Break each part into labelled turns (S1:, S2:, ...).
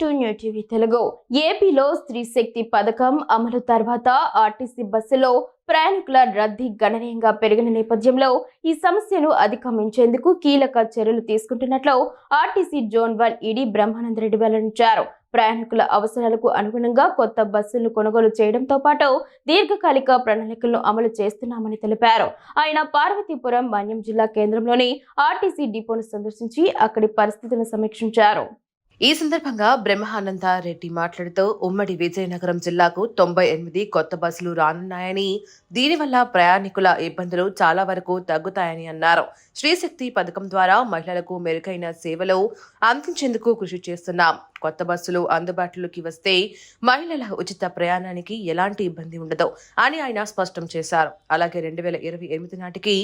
S1: To new TV Telugu. ఏపీలో స్త్రీ శక్తి పథకం అమలు తర్వాత ఆర్టీసీ బస్సులో ప్రయాణికుల రద్దీ గణనీయంగా పెరిగిన నేపథ్యంలో ఈ సమస్యను అధిగమించేందుకు కీలక చర్యలు తీసుకుంటున్నట్లు ఆర్టీసీ జోన్ 1 ఈడీ బ్రహ్మానందరెడ్డి వెల్లడించారు. ప్రయాణికుల అవసరాలకు అనుగుణంగా కొత్త బస్సులను కొనుగోలు చేయడంతో పాటు దీర్ఘకాలిక ప్రణాళికలను అమలు చేస్తున్నామని తెలిపారు. ఆయన పార్వతీపురం మన్యం జిల్లా కేంద్రంలోని ఆర్టీసీ డిపోను సందర్శించి అక్కడి పరిస్థితులను సమీక్షించారు.
S2: ఈ సందర్భంగా బ్రహ్మానందరెడ్డి మాట్లాడుతూ ఉమ్మడి విజయనగరం జిల్లాకు 98 కొత్త బస్సులు రానున్నాయని, దీనివల్ల ప్రయాణికుల ఇబ్బందులు చాలా వరకు తగ్గుతాయని అన్నారు. శ్రీశక్తి పథకం ద్వారా మహిళలకు మెరుగైన సేవలు అందించేందుకు కృషి చేస్తున్నాం. కొత్త బస్సులు అందుబాటులోకి వస్తే మహిళల ఉచిత ప్రయాణానికి ఎలాంటి ఇబ్బంది ఉండదు అని ఆయన స్పష్టం చేశారు. అలాగే 2028 నాటికి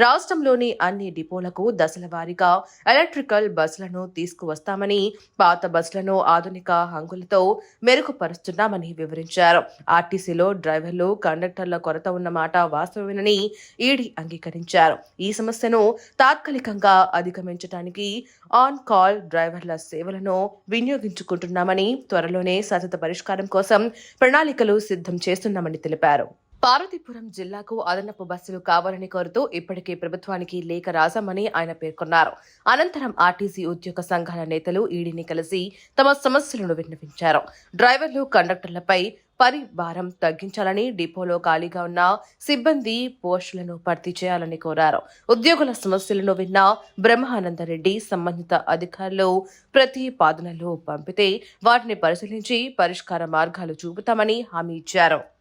S2: రాష్ట్రంలోని అన్ని డిపోలకు దశల వారీగా ఎలక్ట్రికల్ బస్సులను తీసుకువస్తామని, పాత బస్సులను ఆధునిక హంగులతో మెరుగుపరుస్తున్నామని వివరించారు. ఆర్టీసీలో డ్రైవర్లు, కండక్టర్ల కొరత ఉన్న మాట వాస్తవమేనని ఈడీ అంగీకరించారు. ఈ సమస్యను తాత్కాలికంగా అధిగమించడానికి ఆన్ కాల్ డ్రైవర్ల సేవలను వినియోగించుకుంటున్నామని, త్వరలోనే శాశ్వత పరిష్కారం కోసం ప్రణాళికలు సిద్ధం చేస్తున్నామని తెలిపారు. పార్వతీపురం జిల్లాకు అదనపు బస్సులు కావాలని కోరుతూ ఇప్పటికే ప్రభుత్వానికి లేఖ రాశామని ఆయన పేర్కొన్నారు. అనంతరం ఆర్టీసీ ఉద్యోగ సంఘాల నేతలు ఈడీని కలిసి తమ సమస్యలను విన్నవించారు. డ్రైవర్లు, కండక్టర్లపై పరిభారం తగ్గించాలని, డిపోలో ఖాళీగా ఉన్న సిబ్బంది పోస్టులను భర్తీ చేయాలని కోరారు. ఉద్యోగుల సమస్యలను విన్న బ్రహ్మానందరెడ్డి సంబంధిత అధికారులు ప్రతిపాదనలు పంపితే వాటిని పరిశీలించి పరిష్కార మార్గాలు చూపుతామని హామీ ఇచ్చారు.